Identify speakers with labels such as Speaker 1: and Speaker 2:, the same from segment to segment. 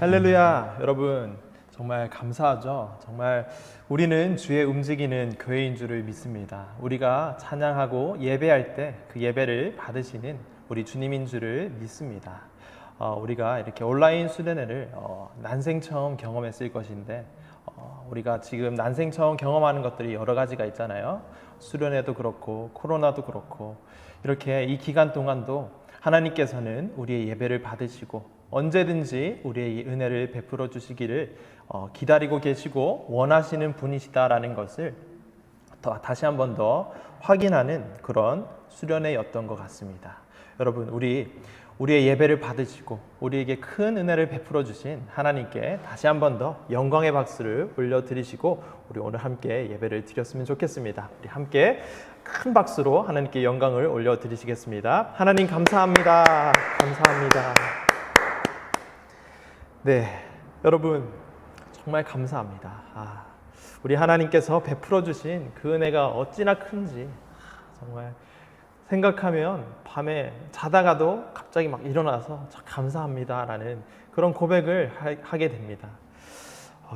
Speaker 1: 할렐루야, 여러분 정말 감사하죠. 정말 우리는 주의 움직이는 교회인 줄을 믿습니다. 우리가 찬양하고 예배할 때 그 예배를 받으시는 우리 주님인 줄을 믿습니다. 우리가 이렇게 온라인 수련회를 난생 처음 경험했을 것인데 우리가 지금 난생 처음 경험하는 것들이 여러 가지가 있잖아요. 수련회도 그렇고 코로나도 그렇고 이렇게 이 기간 동안도 하나님께서는 우리의 예배를 받으시고 언제든지 우리의 은혜를 베풀어 주시기를 기다리고 계시고 원하시는 분이시다라는 것을 다시 한 번 더 확인하는 그런 수련회였던 것 같습니다. 여러분, 우리의 예배를 받으시고 우리에게 큰 은혜를 베풀어 주신 하나님께 다시 한 번 더 영광의 박수를 올려드리시고 우리 오늘 함께 예배를 드렸으면 좋겠습니다. 우리 함께 큰 박수로 하나님께 영광을 올려드리시겠습니다. 하나님 감사합니다. 감사합니다. 네, 여러분 정말 감사합니다. 우리 하나님께서 베풀어 주신 그 은혜가 어찌나 큰지 정말 생각하면 밤에 자다가도 갑자기 막 일어나서 참 감사합니다라는 그런 고백을 하게 됩니다.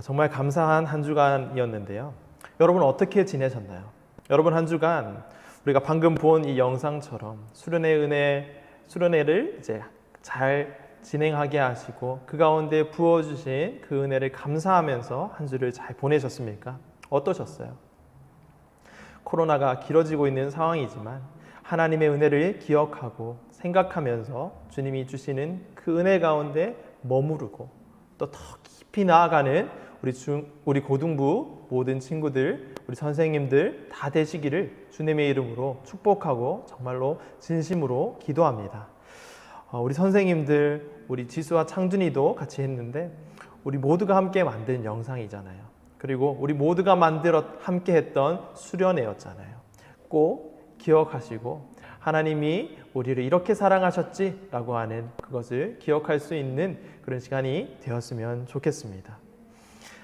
Speaker 1: 정말 감사한 한 주간이었는데요. 여러분 어떻게 지내셨나요? 여러분 한 주간 우리가 방금 본 이 영상처럼 수련회를 이제 잘 진행하게 하시고 그 가운데 부어주신 그 은혜를 감사하면서 한 주를 잘 보내셨습니까? 어떠셨어요? 코로나가 길어지고 있는 상황이지만 하나님의 은혜를 기억하고 생각하면서 주님이 주시는 그 은혜 가운데 머무르고 또 더 깊이 나아가는 우리 고등부 모든 친구들, 우리 선생님들 다 되시기를 주님의 이름으로 축복하고 정말로 진심으로 기도합니다. 우리 선생님들, 우리 지수와 창준이도 같이 했는데 우리 모두가 함께 만든 영상이잖아요. 그리고 우리 모두가 함께 했던 수련회였잖아요. 꼭 기억하시고 하나님이 우리를 이렇게 사랑하셨지 라고 하는 그것을 기억할 수 있는 그런 시간이 되었으면 좋겠습니다.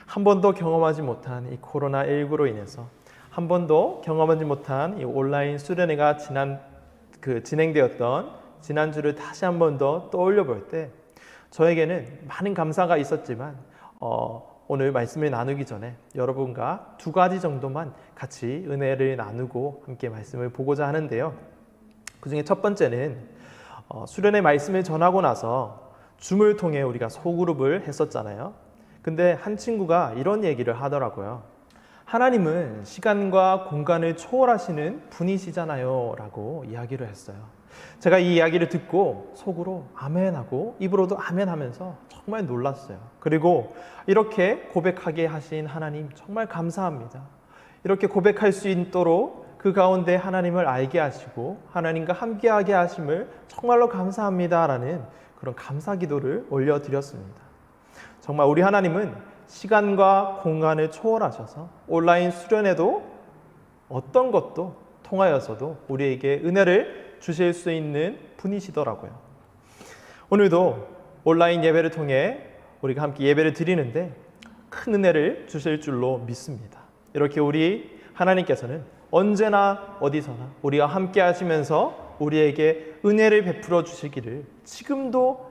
Speaker 1: 한 번도 경험하지 못한 이 코로나19로 인해서 한 번도 경험하지 못한 이 온라인 수련회가 진행되었던 지난주를 다시 한 번 더 떠올려 볼 때 저에게는 많은 감사가 있었지만 오늘 말씀을 나누기 전에 여러분과 두 가지 정도만 같이 은혜를 나누고 함께 말씀을 보고자 하는데요. 그 중에 첫 번째는 수련회 말씀을 전하고 나서 줌을 통해 우리가 소그룹을 했었잖아요. 근데 한 친구가 이런 얘기를 하더라고요. 하나님은 시간과 공간을 초월하시는 분이시잖아요 라고 이야기를 했어요. 제가 이 이야기를 듣고 속으로 아멘하고 입으로도 아멘하면서 정말 놀랐어요. 그리고 이렇게 고백하게 하신 하나님 정말 감사합니다. 이렇게 고백할 수 있도록 그 가운데 하나님을 알게 하시고 하나님과 함께하게 하심을 정말로 감사합니다라는 그런 감사 기도를 올려드렸습니다. 정말 우리 하나님은 시간과 공간을 초월하셔서 온라인 수련회도 어떤 것도 통하여서도 우리에게 은혜를 주실 수 있는 분이시더라고요. 오늘도 온라인 예배를 통해 우리가 함께 예배를 드리는데 큰 은혜를 주실 줄로 믿습니다. 이렇게 우리 하나님께서는 언제나 어디서나 우리와 함께 하시면서 우리에게 은혜를 베풀어 주시기를 지금도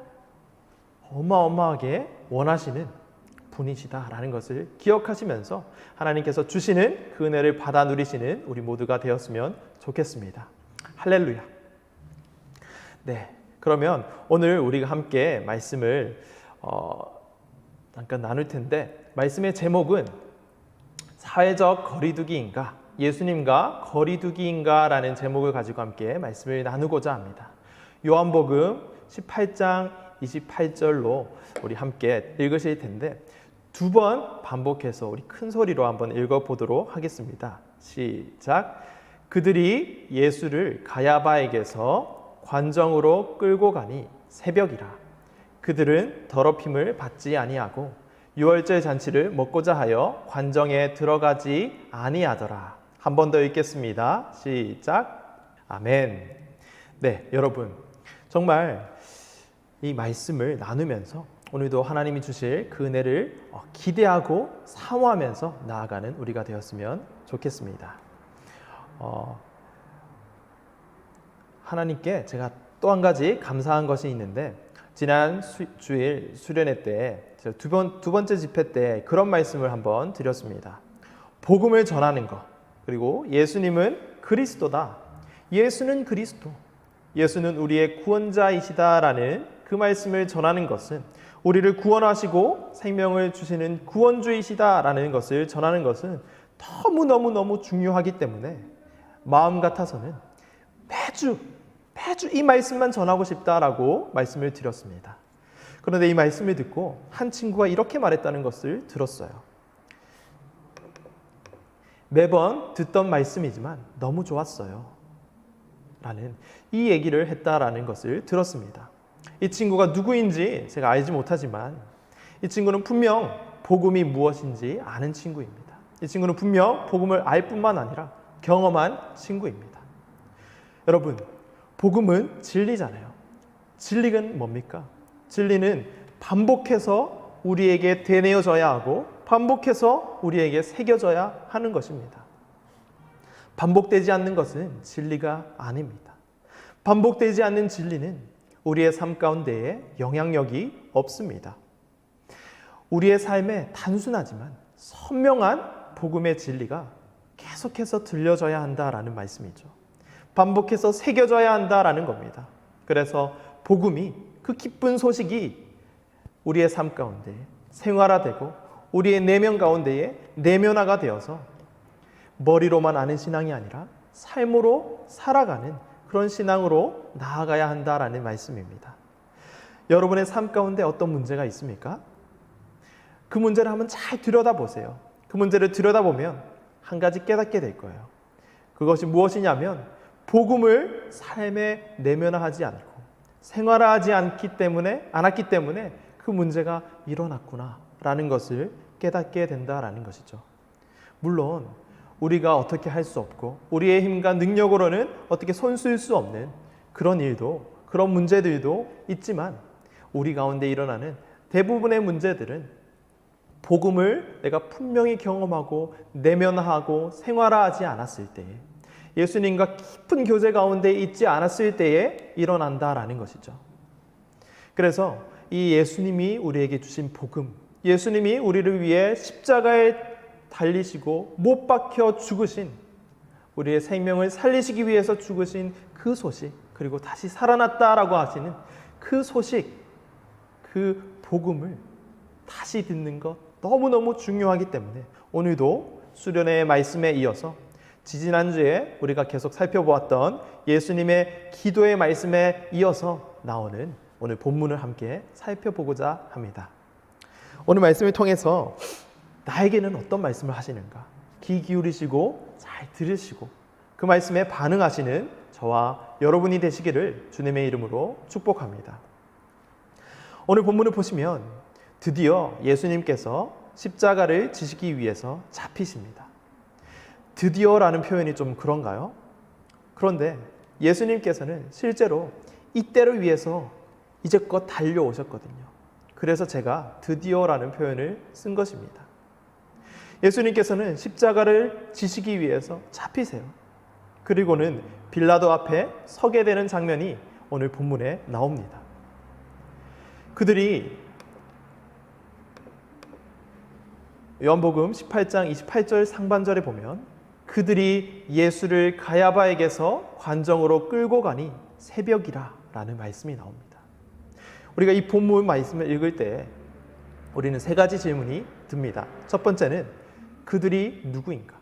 Speaker 1: 어마어마하게 원하시는 분이시다라는 것을 기억하시면서 하나님께서 주시는 그 은혜를 받아 누리시는 우리 모두가 되었으면 좋겠습니다. 할렐루야. 네, 그러면 오늘 우리가 함께 말씀을 잠깐 나눌 텐데 말씀의 제목은 사회적 거리두기인가 예수님과 거리두기인가 라는 제목을 가지고 함께 말씀을 나누고자 합니다. 요한복음 18장 28절로 우리 함께 읽으실 텐데 두 번 반복해서 우리 큰 소리로 한번 읽어보도록 하겠습니다. 시작. 그들이 예수를 가야바에게서 관정으로 끌고 가니 새벽이라. 그들은 더럽힘을 받지 아니하고 유월절 잔치를 먹고자 하여 관정에 들어가지 아니하더라. 한 번 더 읽겠습니다. 시작. 아멘. 네, 여러분 정말 이 말씀을 나누면서 오늘도 하나님이 주실 그 은혜를 기대하고 사모하면서 나아가는 우리가 되었으면 좋겠습니다. 하나님께 제가 또 한 가지 감사한 것이 있는데 지난 주일 수련회 때 두 번째 집회 때 그런 말씀을 한번 드렸습니다. 복음을 전하는 것, 그리고 예수님은 그리스도다. 예수는 그리스도. 예수는 우리의 구원자이시다라는 그 말씀을 전하는 것은 우리를 구원하시고 생명을 주시는 구원주이시다라는 것을 전하는 것은 너무너무 중요하기 때문에 마음 같아서는 매주 이 말씀만 전하고 싶다라고 말씀을 드렸습니다. 그런데 이 말씀을 듣고 한 친구가 이렇게 말했다는 것을 들었어요. 매번 듣던 말씀이지만 너무 좋았어요. 라는 이 얘기를 했다라는 것을 들었습니다. 이 친구가 누구인지 제가 알지 못하지만 이 친구는 분명 복음이 무엇인지 아는 친구입니다. 이 친구는 분명 복음을 알 뿐만 아니라 경험한 친구입니다. 여러분, 복음은 진리잖아요. 진리는 뭡니까? 진리는 반복해서 우리에게 되뇌어져야 하고 반복해서 우리에게 새겨져야 하는 것입니다. 반복되지 않는 것은 진리가 아닙니다. 반복되지 않는 진리는 우리의 삶 가운데에 영향력이 없습니다. 우리의 삶에 단순하지만 선명한 복음의 진리가 계속해서 들려져야 한다라는 말씀이죠. 반복해서 새겨져야 한다라는 겁니다. 그래서 복음이, 그 기쁜 소식이 우리의 삶 가운데 생활화되고 우리의 내면 가운데에 내면화가 되어서 머리로만 아는 신앙이 아니라 삶으로 살아가는 그런 신앙으로 나아가야 한다라는 말씀입니다. 여러분의 삶 가운데 어떤 문제가 있습니까? 그 문제를 한번 잘 들여다보세요. 그 문제를 들여다보면 한 가지 깨닫게 될 거예요. 그것이 무엇이냐면 복음을 삶에 내면화하지 않고 생활화하지 않았기 때문에 그 문제가 일어났구나라는 것을 깨닫게 된다라는 것이죠. 물론 우리가 어떻게 할 수 없고 우리의 힘과 능력으로는 어떻게 손쓸 수 없는 그런 일도, 그런 문제들도 있지만 우리 가운데 일어나는 대부분의 문제들은 복음을 내가 분명히 경험하고 내면화하고 생활화하지 않았을 때에, 예수님과 깊은 교제 가운데 있지 않았을 때에 일어난다라는 것이죠. 그래서 이 예수님이 우리에게 주신 복음, 예수님이 우리를 위해 십자가에 달리시고 못 박혀 죽으신, 우리의 생명을 살리시기 위해서 죽으신 그 소식, 그리고 다시 살아났다라고 하시는 그 소식, 그 복음을 다시 듣는 것 너무너무 중요하기 때문에 오늘도 수련회의 말씀에 이어서 지지난주에 우리가 계속 살펴보았던 예수님의 기도의 말씀에 이어서 나오는 오늘 본문을 함께 살펴보고자 합니다. 오늘 말씀을 통해서 나에게는 어떤 말씀을 하시는가 귀 기울이시고 잘 들으시고 그 말씀에 반응하시는 저와 여러분이 되시기를 주님의 이름으로 축복합니다. 오늘 본문을 보시면 드디어 예수님께서 십자가를 지시기 위해서 잡히십니다. 드디어라는 표현이 좀 그런가요? 그런데 예수님께서는 실제로 이때를 위해서 이제껏 달려오셨거든요. 그래서 제가 드디어라는 표현을 쓴 것입니다. 예수님께서는 십자가를 지시기 위해서 잡히세요. 그리고는 빌라도 앞에 서게 되는 장면이 오늘 본문에 나옵니다. 그들이 요한복음 18장 28절 상반절에 보면 그들이 예수를 가야바에게서 관정으로 끌고 가니 새벽이라 라는 말씀이 나옵니다. 우리가 이 본문 말씀을 읽을 때 우리는 세 가지 질문이 듭니다. 첫 번째는 그들이 누구인가?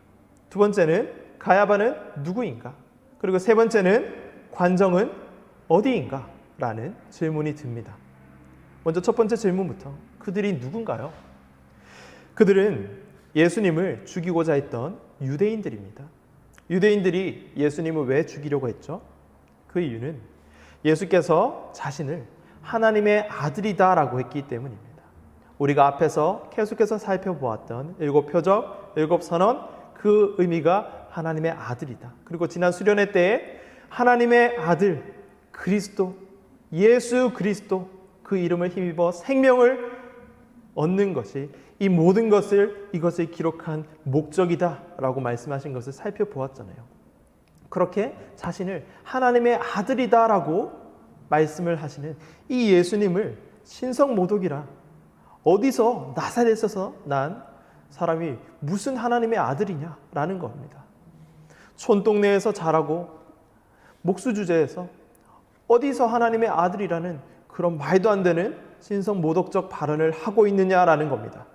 Speaker 1: 두 번째는 가야바는 누구인가? 그리고 세 번째는 관정은 어디인가? 라는 질문이 듭니다. 먼저 첫 번째 질문부터, 그들이 누군가요? 그들은 예수님을 죽이고자 했던 유대인들입니다. 유대인들이 예수님을 왜 죽이려고 했죠? 그 이유는 예수께서 자신을 하나님의 아들이다라고 했기 때문입니다. 우리가 앞에서 계속해서 살펴보았던 7 표적, 7 선언, 그 의미가 하나님의 아들이다. 그리고 지난 수련회 때에 하나님의 아들 그리스도, 예수 그리스도, 그 이름을 힘입어 생명을 얻는 것이 이 모든 이것을 기록한 목적이다라고 말씀하신 것을 살펴보았잖아요. 그렇게 자신을 하나님의 아들이다라고 말씀을 하시는 이 예수님을 신성모독이라, 어디서 나사렛에서 난 사람이 무슨 하나님의 아들이냐라는 겁니다. 촌동네에서 자라고 목수주제에서 어디서 하나님의 아들이라는 그런 말도 안 되는 신성모독적 발언을 하고 있느냐라는 겁니다.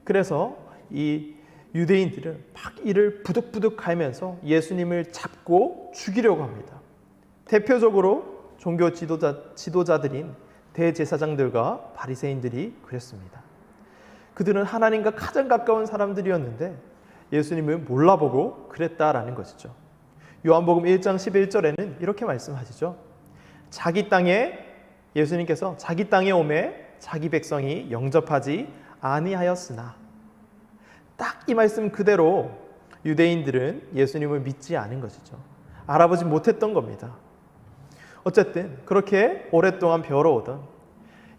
Speaker 1: 그래서 이 유대인들은 막 이를 부득부득 갈면서 예수님을 잡고 죽이려고 합니다. 대표적으로 종교 지도자들인 대제사장들과 바리새인들이 그랬습니다. 그들은 하나님과 가장 가까운 사람들이었는데 예수님을 몰라보고 그랬다라는 것이죠. 요한복음 1장 11절에는 이렇게 말씀하시죠. 예수님께서 자기 땅에 오매 자기 백성이 영접하지 아니하였으나, 딱 이 말씀 그대로 유대인들은 예수님을 믿지 않은 것이죠. 알아보지 못했던 겁니다. 어쨌든 그렇게 오랫동안 배워오던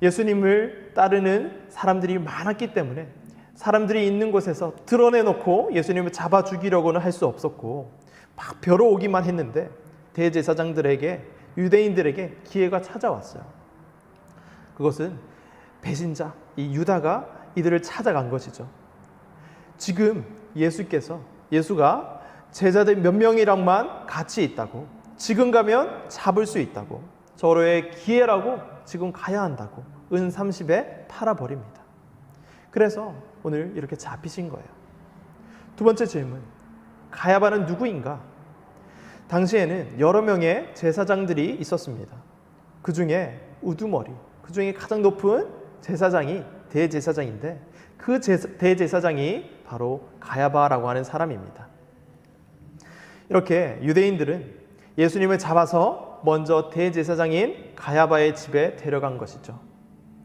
Speaker 1: 예수님을 따르는 사람들이 많았기 때문에 사람들이 있는 곳에서 드러내놓고 예수님을 잡아 죽이려고는 할 수 없었고, 막 벼러오기만 했는데 대제사장들에게, 유대인들에게 기회가 찾아왔어요. 그것은 배신자 이 유다가 이들을 찾아간 것이죠. 지금 예수가 제자들 몇 명이랑만 같이 있다고, 지금 가면 잡을 수 있다고, 저로의 기회라고 지금 가야 한다고 은 30에 팔아버립니다. 그래서 오늘 이렇게 잡히신 거예요. 두 번째 질문, 가야바는 누구인가? 당시에는 여러 명의 제사장들이 있었습니다. 그 중에 우두머리, 그 중에 가장 높은 제사장이 대제사장인데, 그 대제사장이 바로 가야바라고 하는 사람입니다. 이렇게 유대인들은 예수님을 잡아서 먼저 대제사장인 가야바의 집에 데려간 것이죠.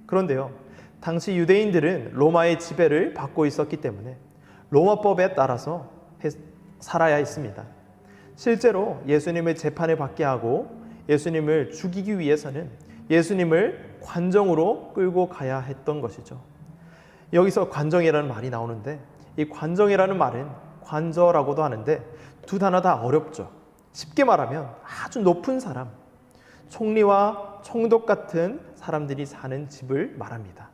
Speaker 1: 그런데요, 당시 유대인들은 로마의 지배를 받고 있었기 때문에 로마법에 따라서 살아야 했습니다. 실제로 예수님을 재판을 받게 하고 예수님을 죽이기 위해서는 예수님을 관정으로 끌고 가야 했던 것이죠. 여기서 관정이라는 말이 나오는데, 이 관정이라는 말은 관저라고도 하는데 두 단어 다 어렵죠. 쉽게 말하면 아주 높은 사람, 총리와 총독 같은 사람들이 사는 집을 말합니다.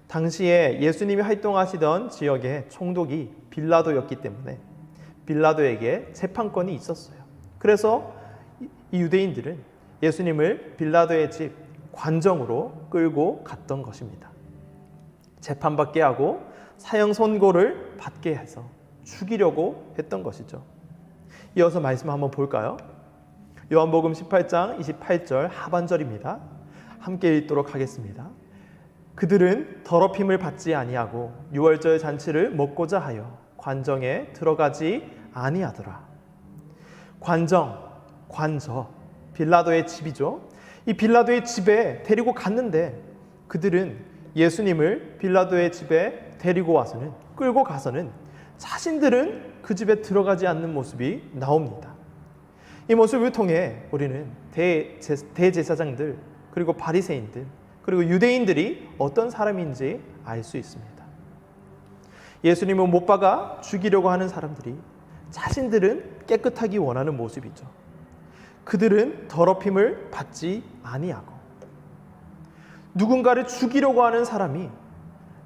Speaker 1: 당시에 예수님이 활동하시던 지역의 총독이 빌라도였기 때문에 빌라도에게 재판권이 있었어요. 그래서 이 유대인들은 예수님을 빌라도의 집 관정으로 끌고 갔던 것입니다. 재판받게 하고 사형 선고를 받게 해서 죽이려고 했던 것이죠. 이어서 말씀 한번 볼까요? 요한복음 18장 28절 하반절입니다. 함께 읽도록 하겠습니다. 그들은 더럽힘을 받지 아니하고 유월절 잔치를 먹고자 하여 관정에 들어가지 아니하더라. 관저, 빌라도의 집이죠. 이 빌라도의 집에 데리고 갔는데 그들은 예수님을 빌라도의 집에 데리고 와서는, 끌고 가서는 자신들은 그 집에 들어가지 않는 모습이 나옵니다. 이 모습을 통해 우리는 대제사장들, 그리고 바리새인들, 그리고 유대인들이 어떤 사람인지 알 수 있습니다. 예수님을 못 박아 죽이려고 하는 사람들이 자신들은 깨끗하기 원하는 모습이죠. 그들은 더럽힘을 받지 아니하고, 누군가를 죽이려고 하는 사람이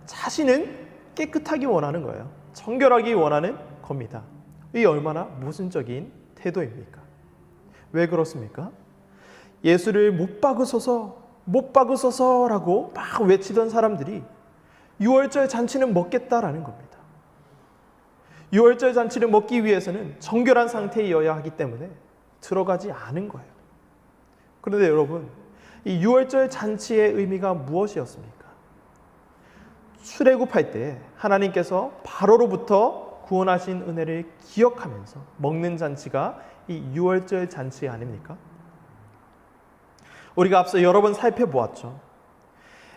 Speaker 1: 자신은 깨끗하기 원하는 거예요. 정결하기 원하는 겁니다. 이게 얼마나 모순적인 태도입니까? 왜 그렇습니까? 예수를 못 박으소서라고 막 외치던 사람들이 유월절 잔치는 먹겠다라는 겁니다. 유월절 잔치를 먹기 위해서는 정결한 상태이어야 하기 때문에 들어가지 않은 거예요. 그런데 여러분, 이 유월절 잔치의 의미가 무엇이었습니까? 출애굽할 때 하나님께서 바로로부터 구원하신 은혜를 기억하면서 먹는 잔치가 이 유월절 잔치 아닙니까? 우리가 앞서 여러 번 살펴보았죠.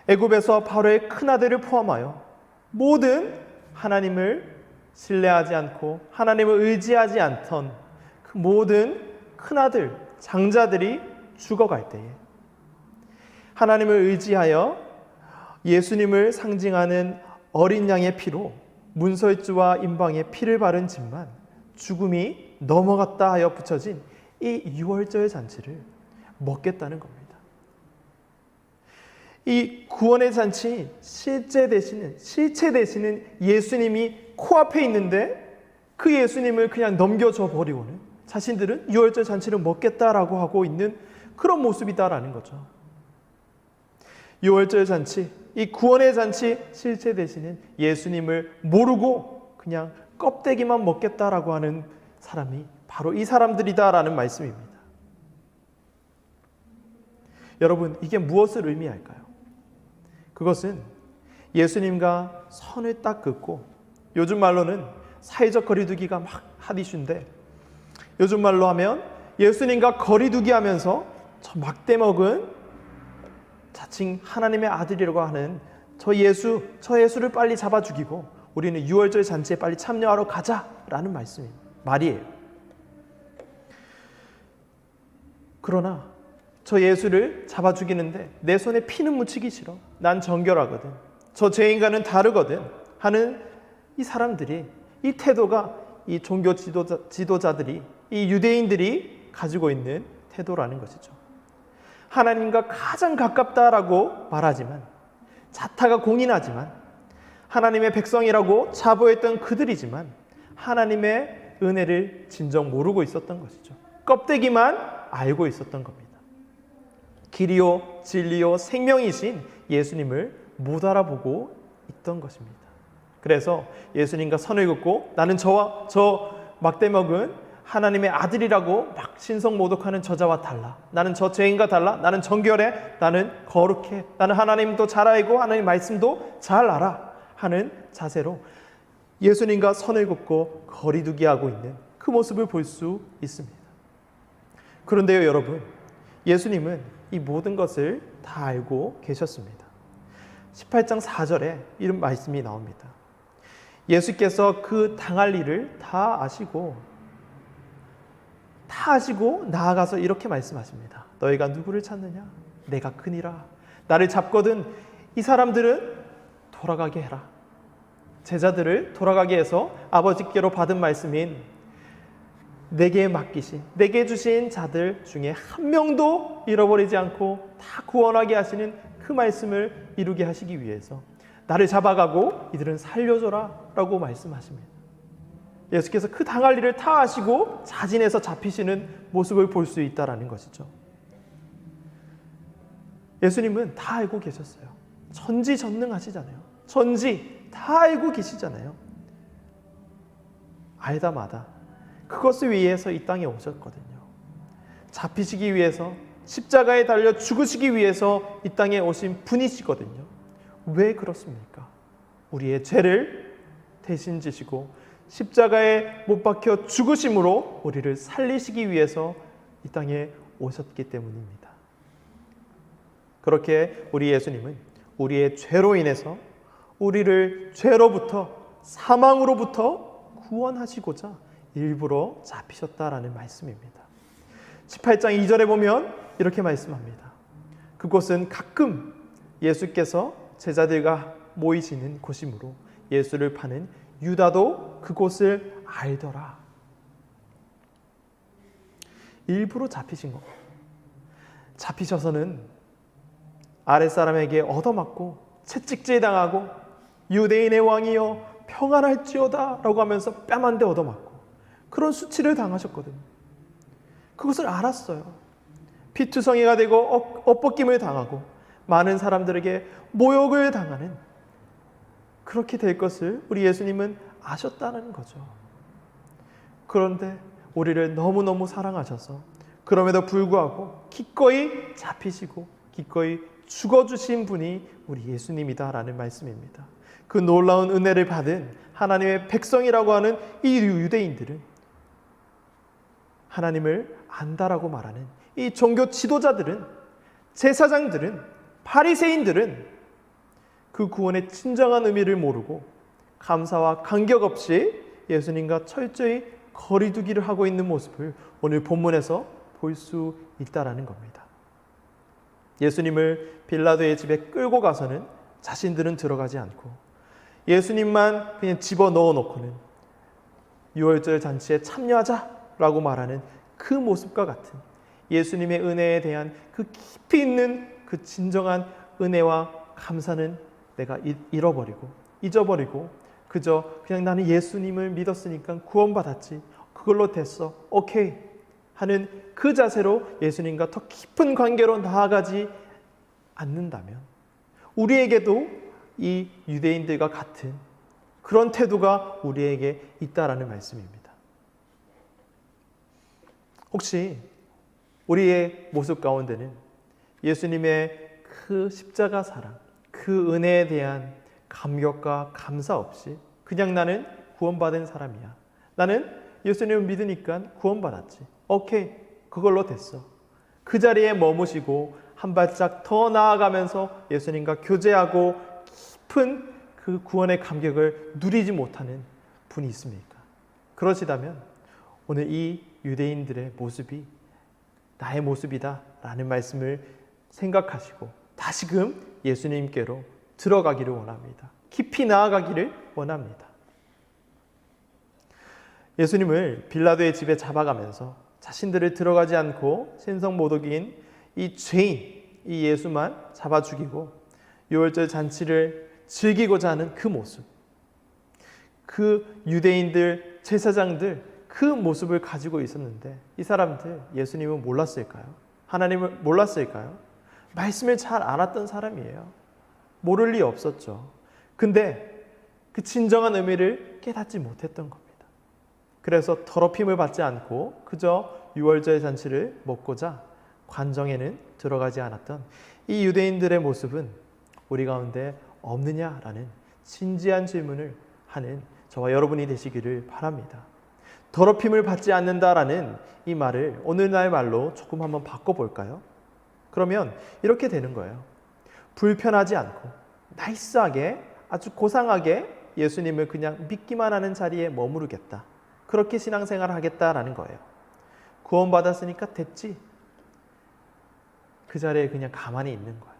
Speaker 1: 애굽에서 바로의 큰아들을 포함하여 모든 하나님을 신뢰하지 않고 하나님을 의지하지 않던 그 모든 큰아들, 장자들이 죽어갈 때에 하나님을 의지하여 예수님을 상징하는 어린 양의 피로 문설주와 임방의 피를 바른 집만 죽음이 넘어갔다 하여 붙여진 이 유월절 잔치를 먹겠다는 겁니다. 이 구원의 잔치, 실체 되시는 예수님이 코앞에 있는데 그 예수님을 그냥 넘겨줘 버리고는 자신들은 유월절 잔치를 먹겠다라고 하고 있는 그런 모습이다라는 거죠. 유월절 잔치, 이 구원의 잔치 실체 되시는 예수님을 모르고 그냥 껍데기만 먹겠다라고 하는 사람이 바로 이 사람들이다라는 말씀입니다. 여러분, 이게 무엇을 의미할까요? 그것은 예수님과 선을 딱 긋고, 요즘 말로는 사회적 거리두기가 막 핫이슈인데, 요즘 말로 하면 예수님과 거리두기 하면서 저 막대먹은 자칭 하나님의 아들이라고 하는 저 예수를 빨리 잡아 죽이고 우리는 유월절 잔치에 빨리 참여하러 가자라는 말이에요. 그러나 저 예수를 잡아 죽이는데 내 손에 피는 묻히기 싫어. 난 정결하거든. 저 죄인과는 다르거든 하는 이 사람들이, 이 태도가 이 종교 지도자들이, 이 유대인들이 가지고 있는 태도라는 것이죠. 하나님과 가장 가깝다라고 말하지만, 자타가 공인하지만, 하나님의 백성이라고 자부했던 그들이지만 하나님의 은혜를 진정 모르고 있었던 것이죠. 껍데기만 알고 있었던 겁니다. 길이요 진리요 생명이신 예수님을 못 알아보고 있던 것입니다. 그래서 예수님과 선을 긋고 나는 저 막대먹은 하나님의 아들이라고 막 신성모독하는 저자와 달라. 나는 저 죄인과 달라. 나는 정결해. 나는 거룩해. 나는 하나님도 잘 알고 하나님 말씀도 잘 알아 하는 자세로 예수님과 선을 긋고 거리두기하고 있는 그 모습을 볼 수 있습니다. 그런데요, 여러분, 예수님은 이 모든 것을 다 알고 계셨습니다. 18장 4절에 이런 말씀이 나옵니다. 예수께서 그 당할 일을 다 아시고 나아가서 이렇게 말씀하십니다. 너희가 누구를 찾느냐? 내가 크니라. 나를 잡거든 이 사람들은 돌아가게 해라. 제자들을 돌아가게 해서 아버지께로 받은 말씀인 내게 맡기신, 내게 주신 자들 중에 한 명도 잃어버리지 않고 다 구원하게 하시는 그 말씀을 이루게 하시기 위해서 나를 잡아가고 이들은 살려줘라 라고 말씀하십니다. 예수께서 그 당할 일을 다 아시고 자진해서 잡히시는 모습을 볼 수 있다는 것이죠. 예수님은 다 알고 계셨어요. 전지전능하시잖아요. 다 알고 계시잖아요. 알다마다 그것을 위해서 이 땅에 오셨거든요. 잡히시기 위해서, 십자가에 달려 죽으시기 위해서 이 땅에 오신 분이시거든요. 왜 그렇습니까? 우리의 죄를 대신 지시고 십자가에 못 박혀 죽으심으로 우리를 살리시기 위해서 이 땅에 오셨기 때문입니다. 그렇게 우리 예수님은 우리의 죄로 인해서 우리를 죄로부터, 사망으로부터 구원하시고자 일부러 잡히셨다라는 말씀입니다. 18장 2절에 보면 이렇게 말씀합니다. 그곳은 가끔 예수께서 제자들과 모이시는 곳이므로 예수를 파는 유다도 그곳을 알더라. 일부러 잡히신 겁니다. 잡히셔서는 아랫사람에게 얻어맞고 채찍질당하고 유대인의 왕이여 평안할지어다 라고 하면서 뺨 한 대 얻어맞고 그런 수치를 당하셨거든요. 그것을 알았어요. 피투성이가 되고 엇벗김을 당하고 많은 사람들에게 모욕을 당하는, 그렇게 될 것을 우리 예수님은 아셨다는 거죠. 그런데 우리를 너무너무 사랑하셔서 그럼에도 불구하고 기꺼이 잡히시고 기꺼이 죽어주신 분이 우리 예수님이다라는 말씀입니다. 그 놀라운 은혜를 받은 하나님의 백성이라고 하는 이 유대인들은, 하나님을 안다라고 말하는 이 종교 지도자들은, 제사장들은, 바리새인들은 그 구원의 진정한 의미를 모르고 감사와 감격 없이 예수님과 철저히 거리두기를 하고 있는 모습을 오늘 본문에서 볼 수 있다라는 겁니다. 예수님을 빌라도의 집에 끌고 가서는 자신들은 들어가지 않고 예수님만 그냥 집어넣어 놓고는 유월절 잔치에 참여하자라고 말하는 그 모습과 같은 예수님의 은혜에 대한 그 깊이 있는 그 진정한 은혜와 감사는 내가 잃어버리고 잊어버리고 그저 그냥 나는 예수님을 믿었으니까 구원받았지, 그걸로 됐어, 오케이 하는 그 자세로 예수님과 더 깊은 관계로 나아가지 않는다면 우리에게도 이 유대인들과 같은 그런 태도가 우리에게 있다라는 말씀입니다. 혹시 우리의 모습 가운데는 예수님의 그 십자가 사랑, 그 은혜에 대한 감격과 감사 없이 그냥 나는 구원받은 사람이야, 나는 예수님을 믿으니까 구원받았지, 오케이 그걸로 됐어, 그 자리에 머무시고 한 발짝 더 나아가면서 예수님과 교제하고 깊은 그 구원의 감격을 누리지 못하는 분이 있습니까? 그러시다면 오늘 이 유대인들의 모습이 나의 모습이다 라는 말씀을 생각하시고 다시금 예수님께로 들어가기를 원합니다. 깊이 나아가기를 원합니다. 예수님을 빌라도의 집에 잡아가면서 자신들을 들어가지 않고 신성모독인 이 죄인 이 예수만 잡아 죽이고 유월절 잔치를 즐기고자 하는 그 모습, 그 유대인들 제사장들 그 모습을 가지고 있었는데 이 사람들 예수님은 몰랐을까요? 하나님을 몰랐을까요? 말씀을 잘 알았던 사람이에요. 모를 리 없었죠. 근데 그 진정한 의미를 깨닫지 못했던 겁니다. 그래서 더럽힘을 받지 않고 그저 유월절 잔치를 먹고자 관정에는 들어가지 않았던 이 유대인들의 모습은 우리 가운데 없느냐라는 진지한 질문을 하는 저와 여러분이 되시기를 바랍니다. 더럽힘을 받지 않는다라는 이 말을 오늘날 말로 조금 한번 바꿔볼까요? 그러면 이렇게 되는 거예요. 불편하지 않고 나이스하게 아주 고상하게 예수님을 그냥 믿기만 하는 자리에 머무르겠다, 그렇게 신앙생활을 하겠다라는 거예요. 구원받았으니까 됐지, 그 자리에 그냥 가만히 있는 거예요.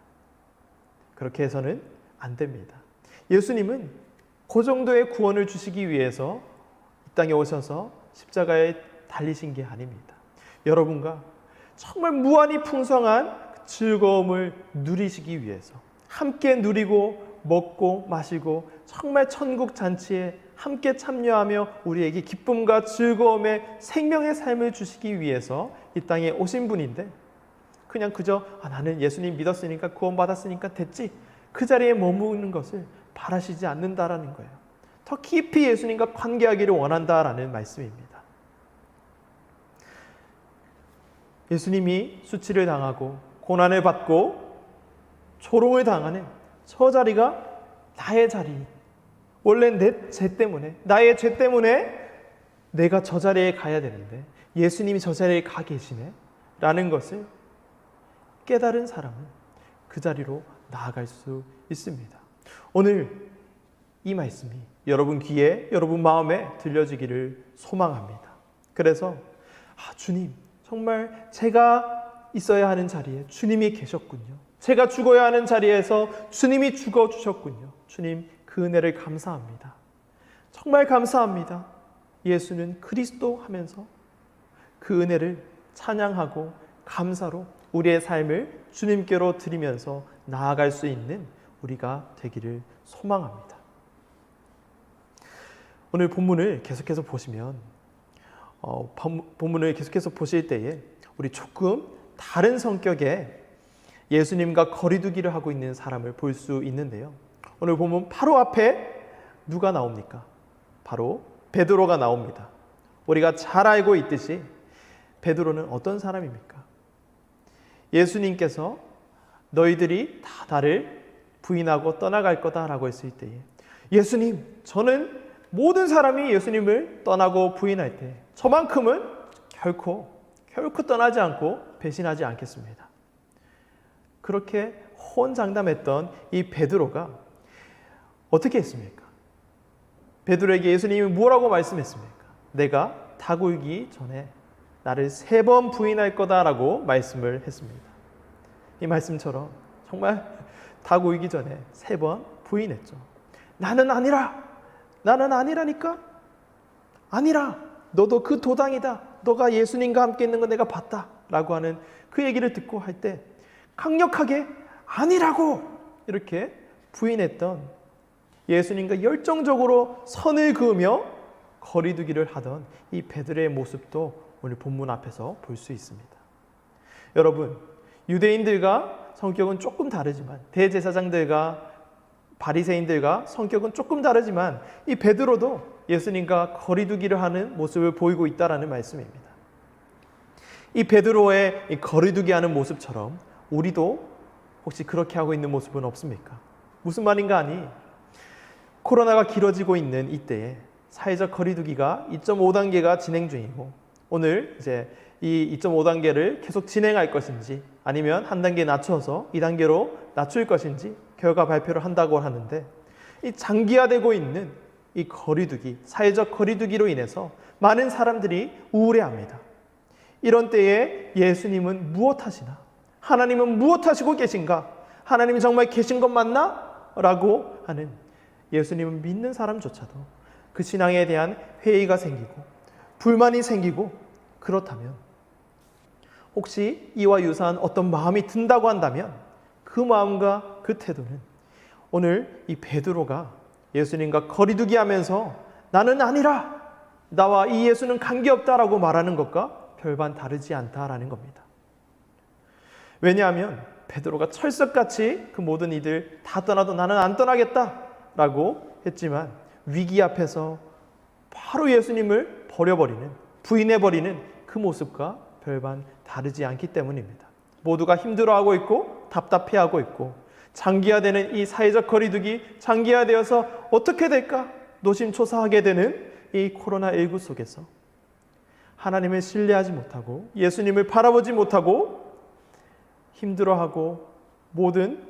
Speaker 1: 그렇게 해서는 안 됩니다. 예수님은 그 정도의 구원을 주시기 위해서 이 땅에 오셔서 십자가에 달리신 게 아닙니다. 여러분과 정말 무한히 풍성한 즐거움을 누리시기 위해서 함께 누리고 먹고 마시고 정말 천국 잔치에 함께 참여하며 우리에게 기쁨과 즐거움의 생명의 삶을 주시기 위해서 이 땅에 오신 분인데 그냥 그저 나는 예수님 믿었으니까 구원받았으니까 됐지, 그 자리에 머무는 것을 바라시지 않는다라는 거예요. 더 깊이 예수님과 관계하기를 원한다라는 말씀입니다. 예수님이 수치를 당하고 고난을 받고 조롱을 당하는 저 자리가 나의 자리, 원래 내 죄 때문에, 나의 죄 때문에 내가 저 자리에 가야 되는데 예수님이 저 자리에 가 계시네 라는 것을 깨달은 사람은 그 자리로 나아갈 수 있습니다. 오늘 이 말씀이 여러분 귀에, 여러분 마음에 들려지기를 소망합니다. 그래서 주님, 정말 제가 있어야 하는 자리에 주님이 계셨군요. 제가 죽어야 하는 자리에서 주님이 죽어주셨군요. 주님, 그 은혜를 감사합니다. 정말 감사합니다. 예수는 그리스도 하면서 그 은혜를 찬양하고 감사로 우리의 삶을 주님께로 드리면서 나아갈 수 있는 우리가 되기를 소망합니다. 오늘 본문을 계속해서 보시면 본문을 계속해서 보실 때에 우리 조금 다른 성격의 예수님과 거리두기를 하고 있는 사람을 볼 수 있는데요. 오늘 보면 바로 앞에 누가 나옵니까? 바로 베드로가 나옵니다. 우리가 잘 알고 있듯이 베드로는 어떤 사람입니까? 예수님께서 너희들이 다 나를 부인하고 떠나갈 거다라고 했을 때에 예수님, 저는 모든 사람이 예수님을 떠나고 부인할 때 저만큼은 결코 떠나지 않고 배신하지 않겠습니다. 그렇게 호언장담했던 이 베드로가 어떻게 했습니까? 베드로에게 예수님이 뭐라고 말씀했습니까? 내가 닭 울기 전에 나를 3번 부인할 거다라고 말씀을 했습니다. 이 말씀처럼 정말 닭 울기 전에 3번 부인했죠. 나는 아니라니까? 아니라 너도 그 도당이다. 너가 예수님과 함께 있는 거 내가 봤다. 라고 하는 그 얘기를 듣고 할 때 강력하게 아니라고 이렇게 부인했던, 예수님과 열정적으로 선을 그으며 거리두기를 하던 이 베드로의 모습도 오늘 본문 앞에서 볼 수 있습니다. 여러분, 유대인들과 성격은 조금 다르지만, 대제사장들과 바리새인들과 성격은 조금 다르지만 이 베드로도 예수님과 거리두기를 하는 모습을 보이고 있다라는 말씀입니다. 이 베드로의 이 거리두기 하는 모습처럼 우리도 혹시 그렇게 하고 있는 모습은 없습니까? 무슨 말인가 하니, 코로나가 길어지고 있는 이때에 사회적 거리두기가 2.5단계가 진행 중이고, 오늘 이제 이 2.5단계를 계속 진행할 것인지 아니면 한 단계 낮춰서 2단계로 낮출 것인지 결과 발표를 한다고 하는데, 이 장기화되고 있는 이 거리두기, 사회적 거리두기로 인해서 많은 사람들이 우울해합니다. 이런 때에 예수님은 무엇 하시나? 하나님은 무엇 하시고 계신가? 하나님이 정말 계신 것 맞나? 라고 하는, 예수님을 믿는 사람조차도 그 신앙에 대한 회의가 생기고 불만이 생기고, 그렇다면 혹시 이와 유사한 어떤 마음이 든다고 한다면 그 마음과 그 태도는 오늘 이 베드로가 예수님과 거리두기 하면서 나는 아니라, 나와 이 예수는 관계없다라고 말하는 것과 별반 다르지 않다라는 겁니다. 왜냐하면 베드로가 철석같이 그 모든 이들 다 떠나도 나는 안 떠나겠다라고 했지만 위기 앞에서 바로 예수님을 버려버리는, 부인해버리는 그 모습과 별반 다르지 않기 때문입니다. 모두가 힘들어하고 있고 답답해하고 있고, 장기화되는 이 사회적 거리두기, 장기화되어서 어떻게 될까 노심초사하게 되는 이 코로나19 속에서 하나님을 신뢰하지 못하고 예수님을 바라보지 못하고 힘들어하고 모든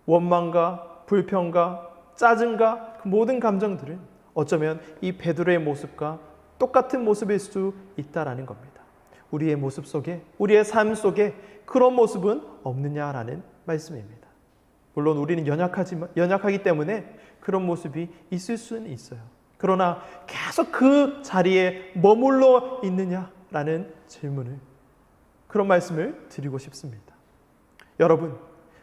Speaker 1: 원망과 불평과 짜증과 그 모든 감정들은 어쩌면 이 베드로의 모습과 똑같은 모습일 수 있다라는 겁니다. 우리의 모습 속에, 우리의 삶 속에 그런 모습은 없느냐라는 말씀입니다. 물론 우리는 연약하기 때문에 그런 모습이 있을 수는 있어요. 그러나 계속 그 자리에 머물러 있느냐라는 질문을, 그런 말씀을 드리고 싶습니다. 여러분,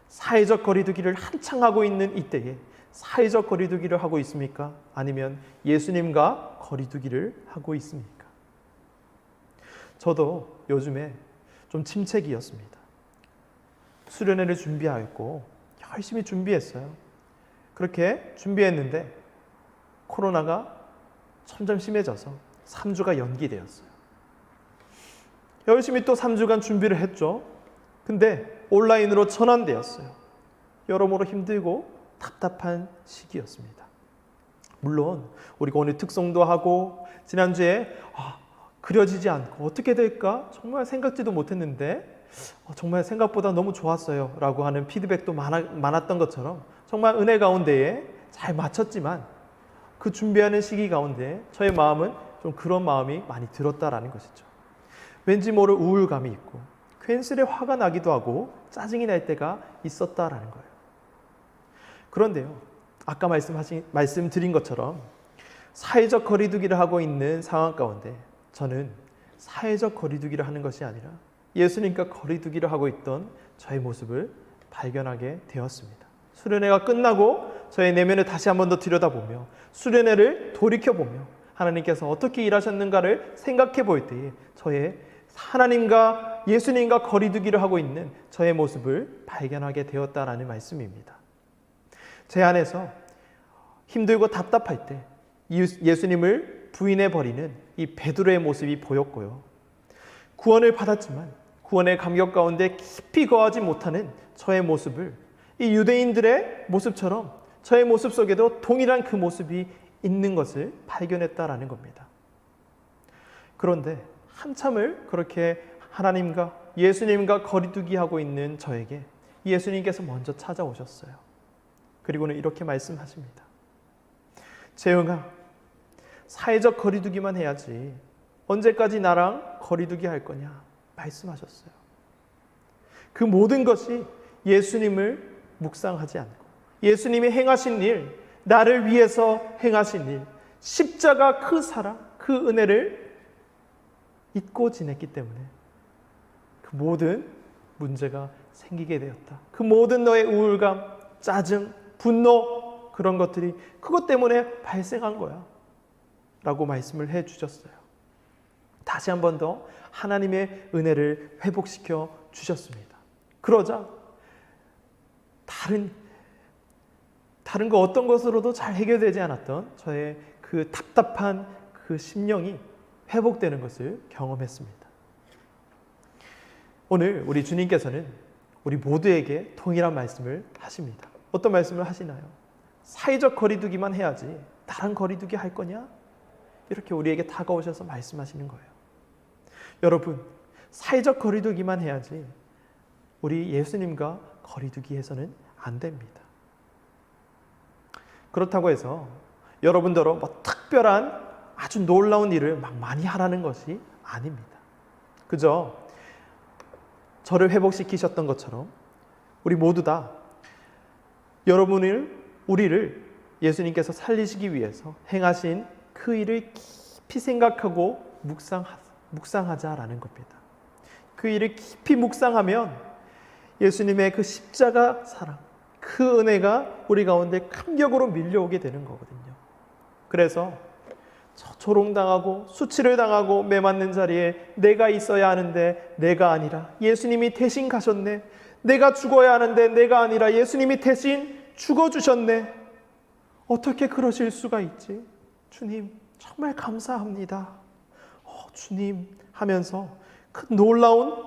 Speaker 1: 사회적 거리두기를 한창 하고 있는 이때에 사회적 거리두기를 하고 있습니까? 아니면 예수님과 거리두기를 하고 있습니까? 저도 요즘에 좀 침체기였습니다. 수련회를 준비하였고 열심히 준비했어요. 그렇게 준비했는데 코로나가 점점 심해져서 3주가 연기되었어요. 열심히 또 3주간 준비를 했죠. 근데 온라인으로 전환되었어요. 여러모로 힘들고 답답한 시기였습니다. 물론 우리가 오늘 특송도 하고 지난주에 그려지지 않고 어떻게 될까 정말 생각지도 못했는데 정말 생각보다 너무 좋았어요 라고 하는 피드백도 많았던 것처럼 정말 은혜 가운데에 잘 마쳤지만 그 준비하는 시기 가운데 저의 마음은 좀 그런 마음이 많이 들었다라는 것이죠. 왠지 모를 우울감이 있고 괜스레 화가 나기도 하고 짜증이 날 때가 있었다라는 거예요. 그런데요, 아까 말씀드린 것처럼 사회적 거리두기를 하고 있는 상황 가운데 저는 사회적 거리두기를 하는 것이 아니라 예수님과 거리두기를 하고 있던 저의 모습을 발견하게 되었습니다. 수련회가 끝나고 저의 내면을 다시 한 번 더 들여다보며 수련회를 돌이켜보며 하나님께서 어떻게 일하셨는가를 생각해 볼 때에 저의 하나님과 예수님과 거리두기를 하고 있는 저의 모습을 발견하게 되었다라는 말씀입니다. 제 안에서 힘들고 답답할 때 예수님을 부인해버리는 이 베드로의 모습이 보였고요. 구원을 받았지만 구원의 감격 가운데 깊이 거하지 못하는 저의 모습을 이 유대인들의 모습처럼 저의 모습 속에도 동일한 그 모습이 있는 것을 발견했다라는 겁니다. 그런데 한참을 그렇게 하나님과 예수님과 거리두기 하고 있는 저에게 예수님께서 먼저 찾아오셨어요. 그리고는 이렇게 말씀하십니다. 재영아, 사회적 거리두기만 해야지 언제까지 나랑 거리두기 할 거냐 말씀하셨어요. 그 모든 것이 예수님을 묵상하지 않고 예수님이 행하신 일, 나를 위해서 행하신 일, 십자가 그 사랑, 그 은혜를 잊고 지냈기 때문에 그 모든 문제가 생기게 되었다. 그 모든 너의 우울감, 짜증, 분노 그런 것들이 그것 때문에 발생한 거야 라고 말씀을 해 주셨어요. 다시 한 번 더 하나님의 은혜를 회복시켜 주셨습니다. 그러자 다른 그 어떤 것으로도 잘 해결되지 않았던 저의 그 답답한 그 심령이 회복되는 것을 경험했습니다. 오늘 우리 주님께서는 우리 모두에게 동일한 말씀을 하십니다. 어떤 말씀을 하시나요? 사회적 거리두기만 해야지 다른 거리두기 할 거냐? 이렇게 우리에게 다가오셔서 말씀하시는 거예요. 여러분, 사회적 거리두기만 해야지 우리 예수님과 거리두기해서는 안 됩니다. 그렇다고 해서 여러분들은 특별한 아주 놀라운 일을 막 많이 하라는 것이 아닙니다. 그저 저를 회복시키셨던 것처럼 우리 모두 다 우리를 예수님께서 살리시기 위해서 행하신 그 일을 깊이 생각하고 묵상하자라는 겁니다. 그 일을 깊이 묵상하면 예수님의 그 십자가 사랑, 그 은혜가 우리 가운데 감격으로 밀려오게 되는 거거든요. 그래서 조롱당하고 수치를 당하고 매맞는 자리에 내가 있어야 하는데 내가 아니라 예수님이 대신 가셨네. 내가 죽어야 하는데 내가 아니라 예수님이 대신 죽어주셨네. 어떻게 그러실 수가 있지? 주님 정말 감사합니다. 주님 하면서 그 놀라운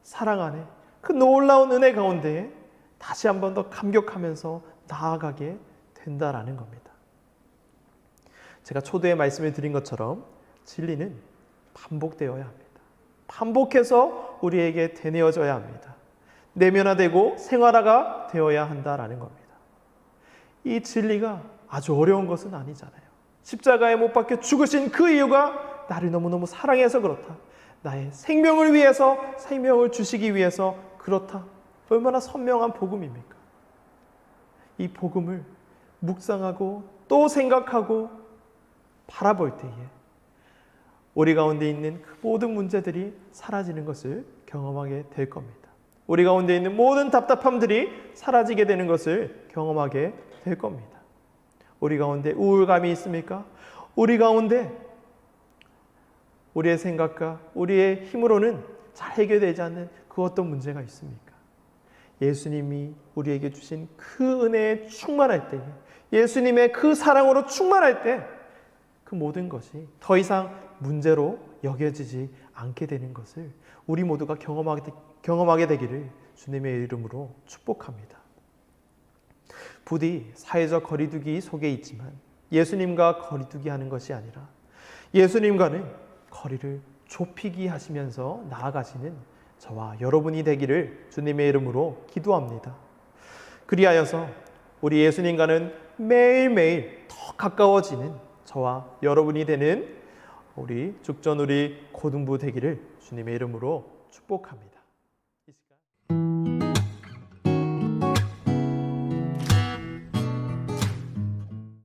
Speaker 1: 사랑 안에 그 놀라운 은혜 가운데 다시 한 번 더 감격하면서 나아가게 된다라는 겁니다. 제가 초대에 말씀을 드린 것처럼 진리는 반복되어야 합니다. 반복해서 우리에게 되뇌어져야 합니다. 내면화되고 생활화가 되어야 한다라는 겁니다. 이 진리가 아주 어려운 것은 아니잖아요. 십자가에 못 박혀 죽으신 그 이유가 나를 너무너무 사랑해서 그렇다. 나의 생명을 위해서 생명을 주시기 위해서 그렇다. 얼마나 선명한 복음입니까? 이 복음을 묵상하고 또 생각하고 바라볼 때에 우리 가운데 있는 그 모든 문제들이 사라지는 것을 경험하게 될 겁니다. 우리 가운데 있는 모든 답답함들이 사라지게 되는 것을 경험하게 될 겁니다. 우리 가운데 우울감이 있습니까? 우리 가운데 우리의 생각과 우리의 힘으로는 잘 해결되지 않는 그 어떤 문제가 있습니까? 예수님이 우리에게 주신 그 은혜에 충만할 때에, 예수님의 그 사랑으로 충만할 때 그 모든 것이 더 이상 문제로 여겨지지 않게 되는 것을 우리 모두가 경험하게 되기를 주님의 이름으로 축복합니다. 부디 사회적 거리두기 속에 있지만 예수님과 거리두기 하는 것이 아니라 예수님과는 거리를 좁히기 하시면서 나아가시는 저와 여러분이 되기를 주님의 이름으로 기도합니다. 그리하여서 우리 예수님과는 매일매일 더 가까워지는 저와 여러분이 되는 우리 죽전 우리 고등부 되기를 주님의 이름으로 축복합니다.